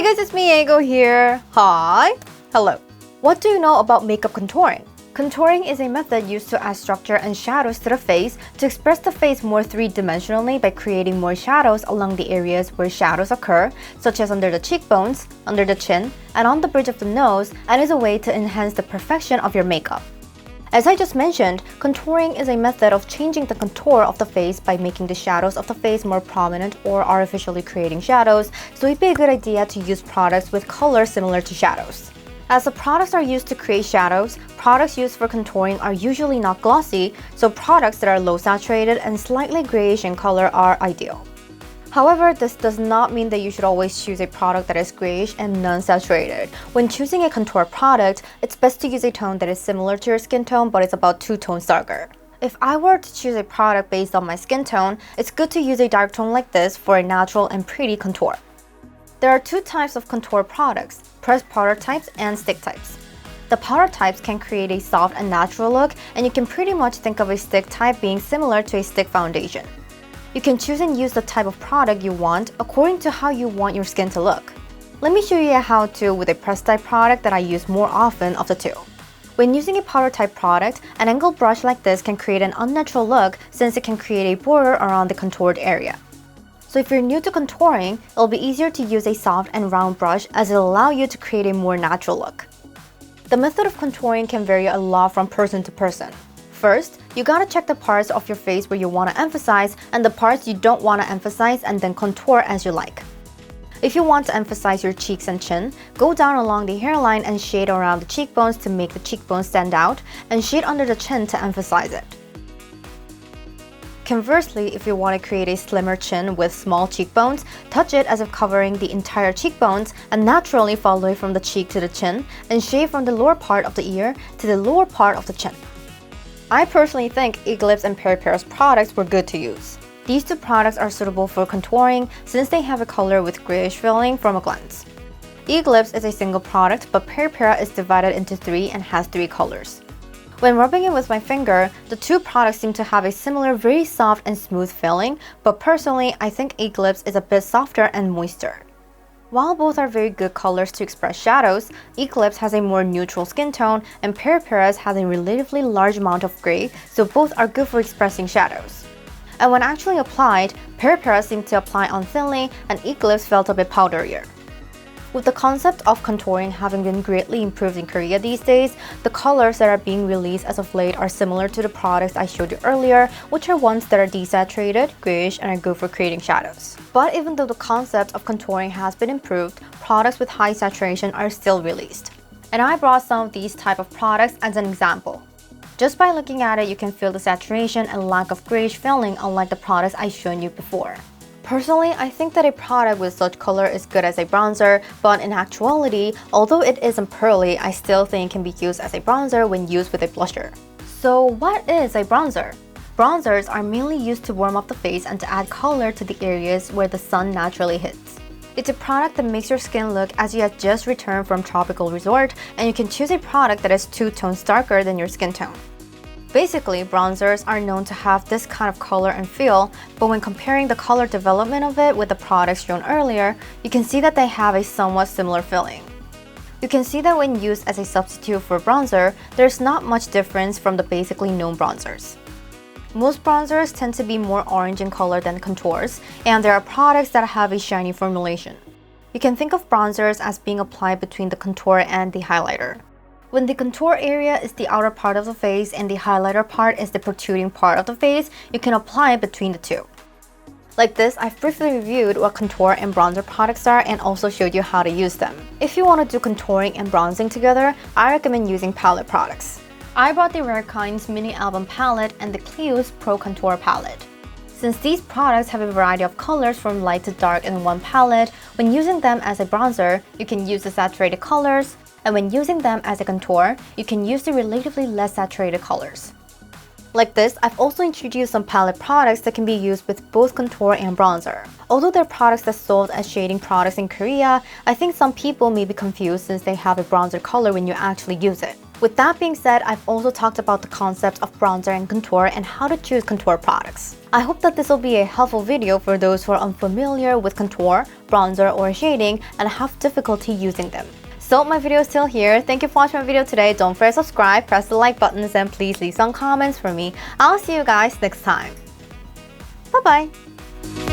Hey guys, it's me, Ego here. Hi. Hello. What do you know about makeup contouring? Contouring is a method used to add structure and shadows to the face to express the face more three-dimensionally by creating more shadows along the areas where shadows occur, such as under the cheekbones, under the chin, and on the bridge of the nose, and is a way to enhance the perfection of your makeup. As I just mentioned, contouring is a method of changing the contour of the face by making the shadows of the face more prominent or artificially creating shadows, so it'd be a good idea to use products with colors similar to shadows. As the products are used to create shadows, products used for contouring are usually not glossy, so products that are low saturated and slightly grayish in color are ideal. However, this does not mean that you should always choose a product that is grayish and non-saturated. When choosing a contour product, it's best to use a tone that is similar to your skin tone but is about 2 tones darker. If I were to choose a product based on my skin tone, it's good to use a dark tone like this for a natural and pretty contour. There are 2 types of contour products, pressed powder types and stick types. The powder types can create a soft and natural look, and you can pretty much think of a stick type being similar to a stick foundation. You can choose and use the type of product you want according to how you want your skin to look. Let me show you a how-to with a pressed type product that I use more often of the 2. When using a powder type product, an angled brush like this can create an unnatural look since it can create a border around the contoured area. So if you're new to contouring, it'll be easier to use a soft and round brush as it'll allow you to create a more natural look. The method of contouring can vary a lot from person to person. First, you gotta check the parts of your face where you want to emphasize and the parts you don't want to emphasize, and then contour as you like. If you want to emphasize your cheeks and chin, go down along the hairline and shade around the cheekbones to make the cheekbones stand out, and shade under the chin to emphasize it. Conversely, if you want to create a slimmer chin with small cheekbones, touch it as if covering the entire cheekbones and naturally follow from the cheek to the chin, and shade from the lower part of the ear to the lower part of the chin. I personally think Eclipse and Peripera's products were good to use. These 2 products are suitable for contouring since they have a color with grayish feeling from a glance. Eclipse is a single product, but Peripera is divided into 3 and has 3 colors. When rubbing it with my finger, the 2 products seem to have a similar very soft and smooth feeling, but personally I think Eclipse is a bit softer and moister. While both are very good colors to express shadows, Eclipse has a more neutral skin tone and Peripera's has a relatively large amount of gray, so both are good for expressing shadows. And when actually applied, Peripera seemed to apply on thinly and Eclipse felt a bit powderier. With the concept of contouring having been greatly improved in Korea these days, the colors that are being released as of late are similar to the products I showed you earlier, which are ones that are desaturated, grayish, and are good for creating shadows. But even though the concept of contouring has been improved, products with high saturation are still released. And I brought some of these type of products as an example. Just by looking at it, you can feel the saturation and lack of grayish feeling unlike the products I've shown you before. Personally, I think that a product with such color is good as a bronzer, but in actuality, although it isn't pearly, I still think it can be used as a bronzer when used with a blusher. So what is a bronzer? Bronzers are mainly used to warm up the face and to add color to the areas where the sun naturally hits. It's a product that makes your skin look as you had just returned from tropical resort, and you can choose a product that is 2 tones darker than your skin tone. Basically, bronzers are known to have this kind of color and feel, but when comparing the color development of it with the products shown earlier, you can see that they have a somewhat similar feeling. You can see that when used as a substitute for bronzer, there's not much difference from the basically known bronzers. Most bronzers tend to be more orange in color than contours, and there are products that have a shiny formulation. You can think of bronzers as being applied between the contour and the highlighter. When the contour area is the outer part of the face and the highlighter part is the protruding part of the face, you can apply it between the 2. Like this, I've briefly reviewed what contour and bronzer products are and also showed you how to use them. If you want to do contouring and bronzing together, I recommend using palette products. I brought the Rare Kind's Mini Album Palette and the Clio's Pro Contour Palette. Since these products have a variety of colors from light to dark in one palette, when using them as a bronzer, you can use the saturated colors, and when using them as a contour, you can use the relatively less saturated colors. Like this, I've also introduced some palette products that can be used with both contour and bronzer. Although they're products that sold as shading products in Korea, I think some people may be confused since they have a bronzer color when you actually use it. With that being said, I've also talked about the concepts of bronzer and contour and how to choose contour products. I hope that this will be a helpful video for those who are unfamiliar with contour, bronzer, or shading and have difficulty using them. So my video is still here. Thank you for watching my video today. Don't forget to subscribe, press the like buttons, and please leave some comments for me. I'll see you guys next time. Bye bye!